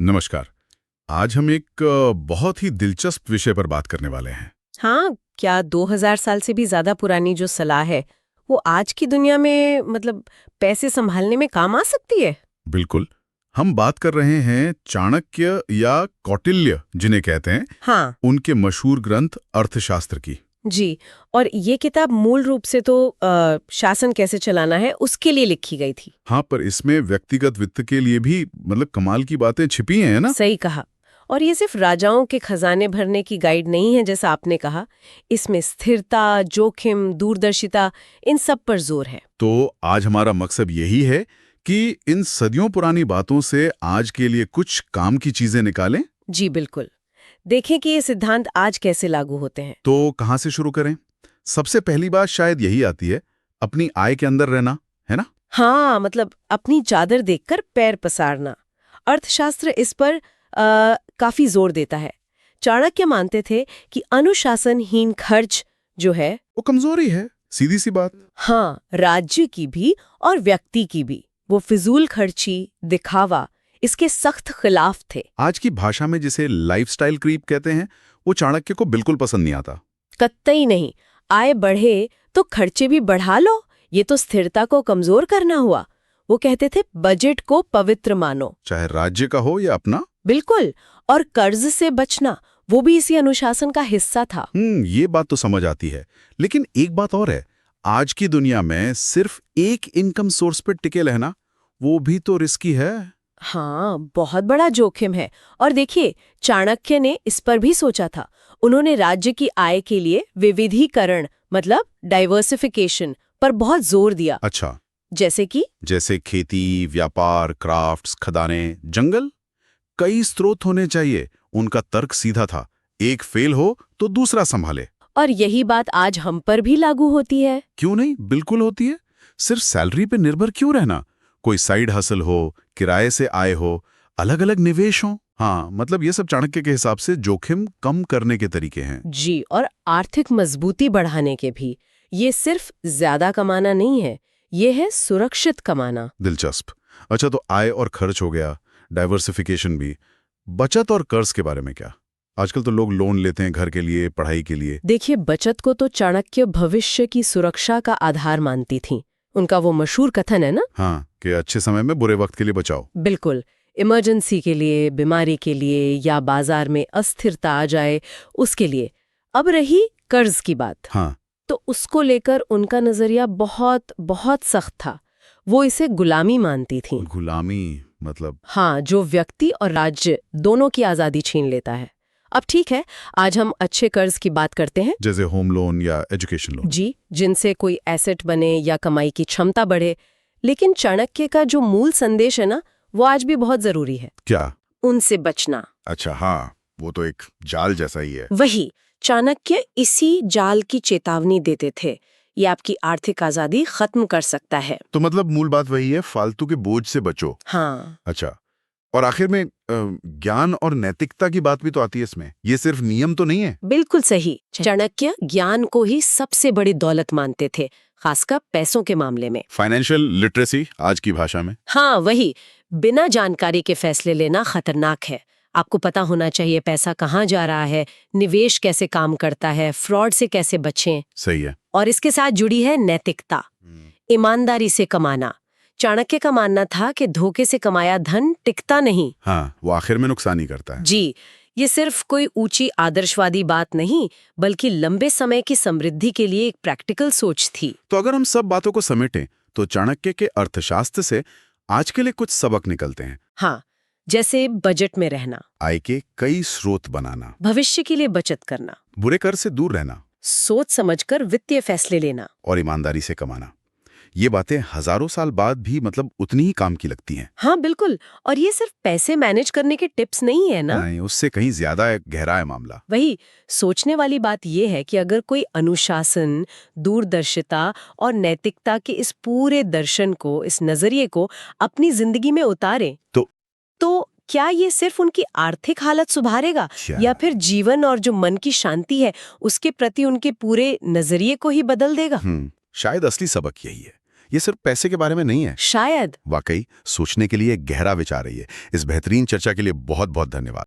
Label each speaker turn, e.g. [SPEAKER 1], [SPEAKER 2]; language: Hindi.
[SPEAKER 1] नमस्कार। आज हम एक बहुत ही दिलचस्प विषय पर बात करने वाले हैं।
[SPEAKER 2] हाँ, क्या 2000 साल से भी ज्यादा पुरानी जो सलाह है वो आज की दुनिया में पैसे संभालने में काम आ सकती है?
[SPEAKER 1] बिल्कुल। हम बात कर रहे हैं चाणक्य या कौटिल्य जिन्हें कहते हैं,
[SPEAKER 2] हाँ
[SPEAKER 1] उनके मशहूर ग्रंथ अर्थशास्त्र की।
[SPEAKER 2] जी। और ये किताब मूल रूप से तो शासन कैसे चलाना है उसके लिए लिखी गई थी।
[SPEAKER 1] हाँ, पर इसमें व्यक्तिगत वित्त के लिए भी कमाल की बातें छिपी हैं, है ना?
[SPEAKER 2] सही कहा। और ये सिर्फ राजाओं के खजाने भरने की गाइड नहीं है जैसा आपने कहा। इसमें स्थिरता, जोखिम, दूरदर्शिता, इन सब पर जोर है।
[SPEAKER 1] तो आज हमारा मकसद यही है कि इन सदियों पुरानी बातों से आज के लिए कुछ काम की चीजें निकालें।
[SPEAKER 2] जी बिल्कुल। देखें कि ये सिद्धांत आज कैसे लागू होते हैं।
[SPEAKER 1] तो कहाँ से शुरू करें? सबसे पहली बात शायद यही आती है, अपनी आय के अंदर रहना, है ना?
[SPEAKER 2] हाँ, अपनी चादर देखकर पैर पसारना। अर्थशास्त्र इस पर काफी जोर देता है। चाणक्य मानते थे कि अनुशासनहीन खर्च जो है
[SPEAKER 1] वो कमजोरी है, सीधी सी बात।
[SPEAKER 2] हाँ, राज्य की भी और व्यक्ति की भी। वो फिजूल खर्ची, दिखावा, इसके सख्त खिलाफ थे।
[SPEAKER 1] आज की भाषा में जिसे लाइफस्टाइल क्रीप कहते हैं, वो चाणक्य को बिल्कुल पसंद नहीं आता।
[SPEAKER 2] कतई नहीं। आय बढ़े तो खर्चे भी बढ़ा लो, ये तो स्थिरता को कमजोर करना हुआ। वो कहते थे बजट को पवित्र मानो,
[SPEAKER 1] चाहे राज्य का हो या अपना।
[SPEAKER 2] बिल्कुल। और कर्ज से बचना वो भी इसी अनुशासन का हिस्सा था।
[SPEAKER 1] ये बात तो समझ आती है, लेकिन एक बात और है, आज की दुनिया में सिर्फ एक इनकम सोर्स पर टिके रहना, वो भी तो रिस्की है।
[SPEAKER 2] हाँ, बहुत बड़ा जोखिम है। और देखिए, चाणक्य ने इस पर भी सोचा था। उन्होंने राज्य की आय के लिए विविधीकरण डाइवर्सिफिकेशन पर बहुत जोर दिया।
[SPEAKER 1] अच्छा।
[SPEAKER 2] जैसे
[SPEAKER 1] खेती, व्यापार, क्राफ्ट्स, खदानें, जंगल, कई स्रोत होने चाहिए। उनका तर्क सीधा था, एक फेल हो तो दूसरा संभाले।
[SPEAKER 2] और यही बात आज हम पर भी लागू होती है।
[SPEAKER 1] क्यों नहीं, बिल्कुल होती है। सिर्फ सैलरी पे निर्भर क्यों रहना? कोई साइड हसल हो, किराए से आय हो, अलग अलग निवेश हो। हाँ, ये सब चाणक्य के हिसाब से जोखिम कम करने के तरीके हैं।
[SPEAKER 2] जी, और आर्थिक मजबूती बढ़ाने के भी। ये सिर्फ ज्यादा कमाना नहीं है, ये है सुरक्षित कमाना।
[SPEAKER 1] दिलचस्प। अच्छा, तो आय और खर्च हो गया, डाइवर्सिफिकेशन भी। बचत और कर्ज के बारे में क्या? आजकल तो लोग लोन लेते हैं घर के लिए, पढ़ाई के लिए।
[SPEAKER 2] देखिए, बचत को तो चाणक्य भविष्य की सुरक्षा का आधार मानती थी। उनका वो मशहूर कथन है ना।
[SPEAKER 1] हाँ, कि अच्छे समय में बुरे वक्त के लिए बचाओ।
[SPEAKER 2] बिल्कुल। इमरजेंसी के लिए, बीमारी के लिए, या बाजार में अस्थिरता आ जाए उसके लिए। अब रही कर्ज की बात।
[SPEAKER 1] हाँ।
[SPEAKER 2] तो उसको लेकर उनका नजरिया बहुत बहुत सख्त था। वो इसे गुलामी मानती थी।
[SPEAKER 1] गुलामी
[SPEAKER 2] हाँ, जो व्यक्ति और राज्य दोनों की आजादी छीन लेता है। अब ठीक है, आज हम अच्छे कर्ज की बात करते हैं,
[SPEAKER 1] जैसे होम लोन या एजुकेशन लोन।
[SPEAKER 2] जी, जिनसे कोई एसेट बने या कमाई की क्षमता बढ़े। लेकिन चाणक्य का जो मूल संदेश है ना, वो आज भी बहुत जरूरी है।
[SPEAKER 1] क्या?
[SPEAKER 2] उनसे बचना।
[SPEAKER 1] अच्छा, हाँ, वो तो एक जाल जैसा ही है।
[SPEAKER 2] वही, चाणक्य इसी जाल की चेतावनी देते थे। ये आपकी आर्थिक आजादी खत्म कर सकता है।
[SPEAKER 1] तो मूल बात वही है, फालतू के बोझ से बचो।
[SPEAKER 2] हाँ,
[SPEAKER 1] अच्छा, और आखिर में ज्ञान और नैतिकता की बात भी तो आती है इसमें। ये सिर्फ नियम तो नहीं है।
[SPEAKER 2] बिल्कुल सही। चाणक्य ज्ञान को ही सबसे बड़ी दौलत मानते थे, खासकर पैसों के मामले में।
[SPEAKER 1] फाइनेंशियल लिटरेसी आज की भाषा में।
[SPEAKER 2] हाँ, वही। बिना जानकारी के फैसले लेना खतरनाक है। आपको पता होना चाहिए पैसा कहाँ जा रहा है, निवेश कैसे काम करता है, फ्रॉड से कैसे बचें।
[SPEAKER 1] सही है।
[SPEAKER 2] और इसके साथ जुड़ी है नैतिकता, ईमानदारी से कमाना। चाणक्य का मानना था कि धोखे से कमाया धन टिकता नहीं।
[SPEAKER 1] हाँ, वो आखिर में नुकसान ही करता है।
[SPEAKER 2] जी, ये सिर्फ कोई ऊंची आदर्शवादी बात नहीं, बल्कि लंबे समय की समृद्धि के लिए एक प्रैक्टिकल सोच थी।
[SPEAKER 1] तो अगर हम सब बातों को समेटें तो चाणक्य के अर्थशास्त्र से आज के लिए कुछ सबक निकलते हैं।
[SPEAKER 2] हाँ, जैसे बजट में रहना,
[SPEAKER 1] आय के कई स्रोत बनाना,
[SPEAKER 2] भविष्य के लिए बचत करना,
[SPEAKER 1] बुरे कर से दूर रहना,
[SPEAKER 2] सोच समझकर वित्तीय फैसले लेना,
[SPEAKER 1] और ईमानदारी से कमाना। ये बातें हजारों साल बाद भी उतनी ही काम की लगती हैं।
[SPEAKER 2] हाँ बिल्कुल। और ये सिर्फ पैसे मैनेज करने के टिप्स नहीं है ना।
[SPEAKER 1] नहीं, उससे कहीं ज्यादा गहरा है मामला।
[SPEAKER 2] वही सोचने वाली बात यह है कि अगर कोई अनुशासन, दूरदर्शिता और नैतिकता के इस पूरे दर्शन को, इस नजरिए को अपनी जिंदगी में उतारे तो क्या ये सिर्फ उनकी आर्थिक हालत सुधारेगा, या फिर जीवन और जो मन की शांति है उसके प्रति उनके पूरे नजरिए को ही बदल देगा?
[SPEAKER 1] शायद असली सबक यही है। ये सिर्फ पैसे के बारे में नहीं है।
[SPEAKER 2] शायद।
[SPEAKER 1] वाकई सोचने के लिए गहरा विचार है ये। इस बेहतरीन चर्चा के लिए बहुत बहुत धन्यवाद।